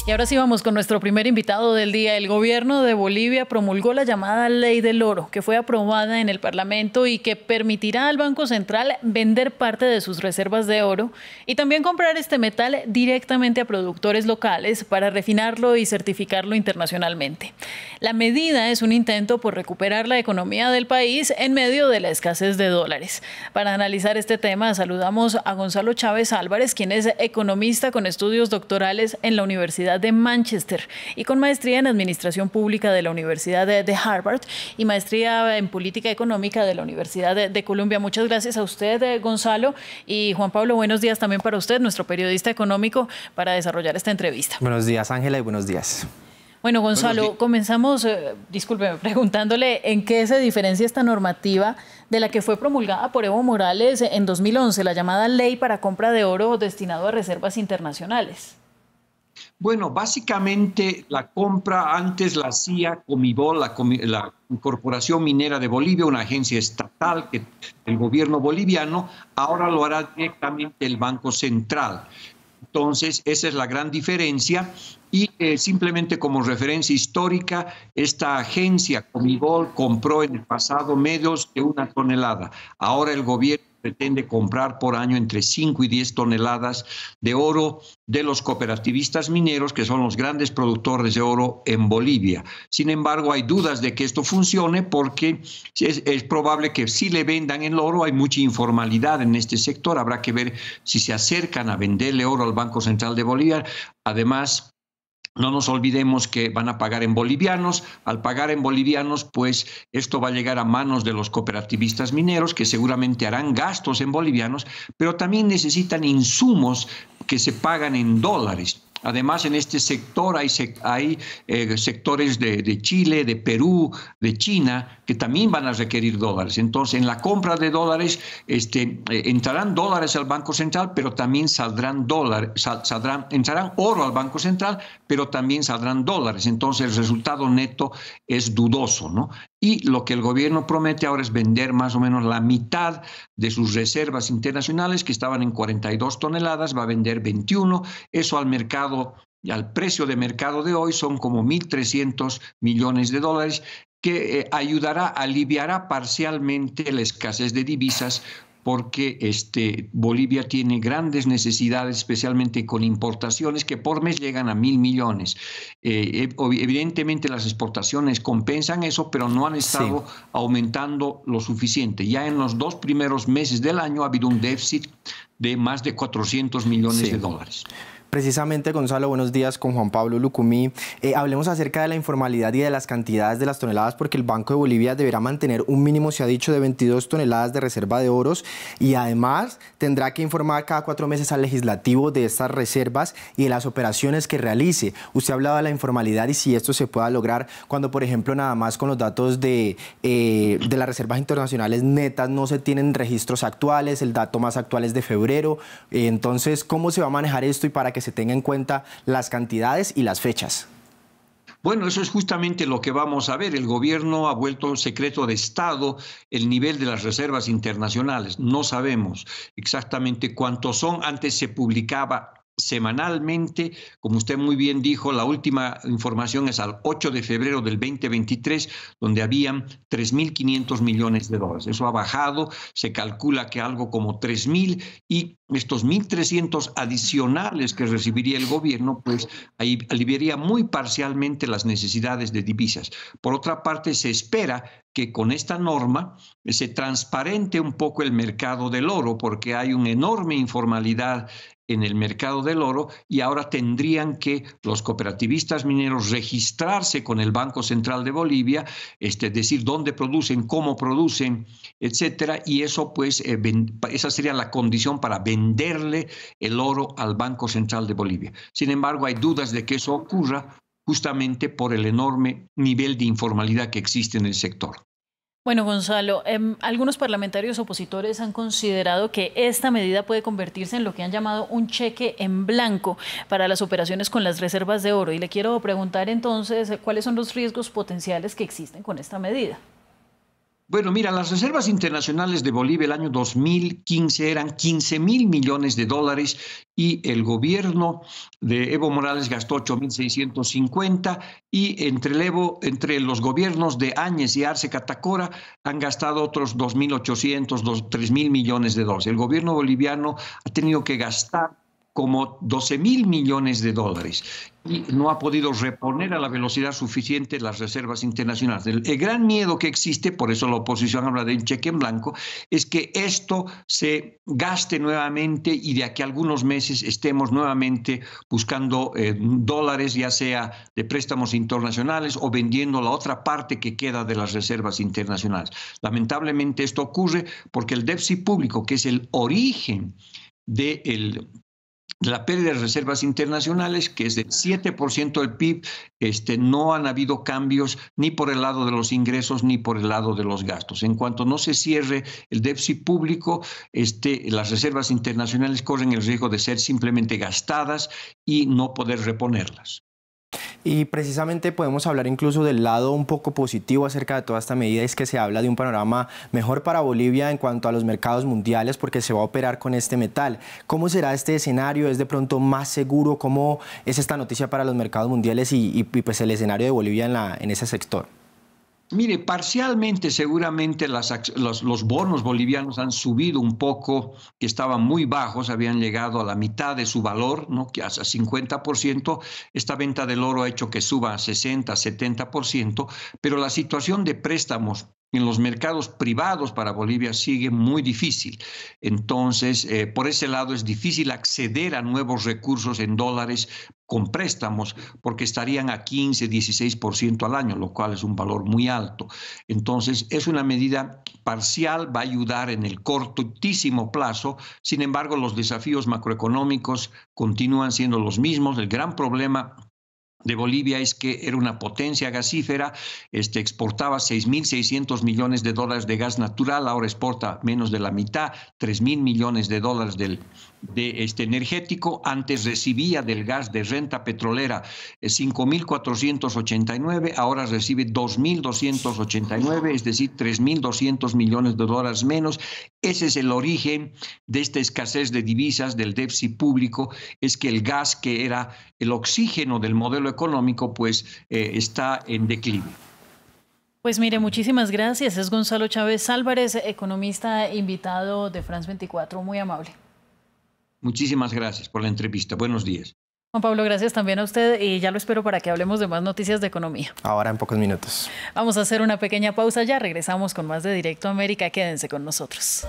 Y ahora sí vamos con nuestro primer invitado del día. El gobierno de Bolivia promulgó la llamada Ley del Oro, que fue aprobada en el Parlamento y que permitirá al Banco Central vender parte de sus reservas de oro y también comprar este metal directamente a productores locales para refinarlo y certificarlo internacionalmente. La medida es un intento por recuperar la economía del país en medio de la escasez de dólares. Para analizar este tema, saludamos a Gonzalo Chávez Álvarez, quien es economista con estudios doctorales en la Universidad de Manchester y con maestría en Administración Pública de la Universidad de Harvard y maestría en Política Económica de la Universidad de Columbia. Muchas gracias a usted, Gonzalo. Y Juan Pablo, buenos días también para usted, nuestro periodista económico, para desarrollar esta entrevista. Buenos días, Ángela, y buenos días. Bueno, Gonzalo, comenzamos, discúlpeme, preguntándole en qué se diferencia esta normativa de la que fue promulgada por Evo Morales en 2011, la llamada Ley para Compra de Oro destinado a reservas internacionales. Bueno, básicamente la compra antes la hacía Comibol, la Corporación Minera de Bolivia, una agencia estatal que el gobierno boliviano, ahora lo hará directamente el Banco Central. Entonces, esa es la gran diferencia y simplemente como referencia histórica, esta agencia Comibol compró en el pasado menos de 1 tonelada. Ahora el gobierno pretende comprar por año entre 5 y 10 toneladas de oro de los cooperativistas mineros, que son los grandes productores de oro en Bolivia. Sin embargo, hay dudas de que esto funcione porque es probable que si le vendan el oro, hay mucha informalidad en este sector. Habrá que ver si se acercan a venderle oro al Banco Central de Bolivia. Además, no nos olvidemos que van a pagar en bolivianos. Al pagar en bolivianos, pues esto va a llegar a manos de los cooperativistas mineros, que seguramente harán gastos en bolivianos, pero también necesitan insumos que se pagan en dólares. Además, en este sector hay sectores de Chile, de Perú, de China, que también van a requerir dólares. Entonces, en la compra de dólares, entrarán dólares al Banco Central, pero también entrarán oro al Banco Central, pero también saldrán dólares. Entonces, el resultado neto es dudoso, ¿no? Y lo que el gobierno promete ahora es vender más o menos la mitad de sus reservas internacionales, que estaban en 42 toneladas, va a vender 21. Eso al mercado, al precio de mercado de hoy, son como 1.300 millones de dólares, que aliviará parcialmente la escasez de divisas, porque Bolivia tiene grandes necesidades, especialmente con importaciones que por mes llegan a 1.000 millones. Evidentemente las exportaciones compensan eso, pero no han estado aumentando lo suficiente. Ya en los 2 primeros meses del año ha habido un déficit de más de 400 millones de dólares. Precisamente, Gonzalo, buenos días, con Juan Pablo Lucumí. Hablemos acerca de la informalidad y de las cantidades de las toneladas, porque el Banco de Bolivia deberá mantener un mínimo, se ha dicho, de 22 toneladas de reserva de oros y además tendrá que informar cada 4 meses al legislativo de estas reservas y de las operaciones que realice. Usted ha hablado de la informalidad y si esto se pueda lograr cuando, por ejemplo, nada más con los datos de las reservas internacionales netas no se tienen registros actuales, el dato más actual es de febrero. Entonces, ¿cómo se va a manejar esto y para que se tenga en cuenta las cantidades y las fechas? Bueno, eso es justamente lo que vamos a ver. El gobierno ha vuelto secreto de Estado el nivel de las reservas internacionales. No sabemos exactamente cuántos son. Antes se publicaba semanalmente, como usted muy bien dijo, la última información es al 8 de febrero del 2023, donde habían 3.500 millones de dólares. Eso ha bajado, se calcula que algo como 3.000 y estos 1.300 adicionales que recibiría el gobierno, pues ahí aliviaría muy parcialmente las necesidades de divisas. Por otra parte, se espera que con esta norma se transparente un poco el mercado del oro, porque hay una enorme informalidad en el mercado del oro y ahora tendrían que los cooperativistas mineros registrarse con el Banco Central de Bolivia, decir dónde producen, cómo producen, etcétera, y eso pues esa sería la condición para venderle el oro al Banco Central de Bolivia. Sin embargo, hay dudas de que eso ocurra justamente por el enorme nivel de informalidad que existe en el sector. Bueno, Gonzalo, algunos parlamentarios opositores han considerado que esta medida puede convertirse en lo que han llamado un cheque en blanco para las operaciones con las reservas de oro. Y le quiero preguntar entonces, ¿cuáles son los riesgos potenciales que existen con esta medida? Bueno, mira, las reservas internacionales de Bolivia el año 2015 eran 15.000 millones de dólares y el gobierno de Evo Morales gastó 8.650 y entre los gobiernos de Áñez y Arce Catacora han gastado otros 2.800, 3.000 millones de dólares. El gobierno boliviano ha tenido que gastar como 12.000 millones de dólares y no ha podido reponer a la velocidad suficiente las reservas internacionales. El gran miedo que existe, por eso la oposición habla de un cheque en blanco, es que esto se gaste nuevamente y de aquí a algunos meses estemos nuevamente buscando dólares, ya sea de préstamos internacionales o vendiendo la otra parte que queda de las reservas internacionales. Lamentablemente esto ocurre porque el déficit público, que es el origen de la pérdida de reservas internacionales, que es del 7% del PIB, no han habido cambios ni por el lado de los ingresos ni por el lado de los gastos. En cuanto no se cierre el déficit público, las reservas internacionales corren el riesgo de ser simplemente gastadas y no poder reponerlas. Y precisamente podemos hablar incluso del lado un poco positivo acerca de toda esta medida, es que se habla de un panorama mejor para Bolivia en cuanto a los mercados mundiales porque se va a operar con este metal. ¿Cómo será este escenario? ¿Es de pronto más seguro? ¿Cómo es esta noticia para los mercados mundiales y pues el escenario de Bolivia en ese sector? Mire, parcialmente seguramente los bonos bolivianos han subido un poco, que estaban muy bajos, habían llegado a la mitad de su valor, ¿no? Que hasta 50%. Esta venta del oro ha hecho que suba a 60, 70%, pero la situación de préstamos en los mercados privados para Bolivia sigue muy difícil. Entonces, por ese lado es difícil acceder a nuevos recursos en dólares con préstamos porque estarían a 15, 16% al año, lo cual es un valor muy alto. Entonces, es una medida parcial, va a ayudar en el cortísimo plazo. Sin embargo, los desafíos macroeconómicos continúan siendo los mismos. El gran problema de Bolivia es que era una potencia gasífera, exportaba 6.600 millones de dólares de gas natural, ahora exporta menos de la mitad, 3.000 millones de dólares de energético. Antes recibía del gas de renta petrolera 5.489, ahora recibe 2.289, es decir, 3.200 millones de dólares menos. Ese es el origen de esta escasez de divisas, del déficit público, es que el gas, que era el oxígeno del modelo económico, pues está en declive. Pues mire, muchísimas gracias. Es Gonzalo Chávez Álvarez, economista invitado de France 24. Muy amable. Muchísimas gracias por la entrevista. Buenos días. Juan Pablo, gracias también a usted y ya lo espero para que hablemos de más noticias de economía. Ahora en pocos minutos. Vamos a hacer una pequeña pausa, ya regresamos con más de Directo América. Quédense con nosotros.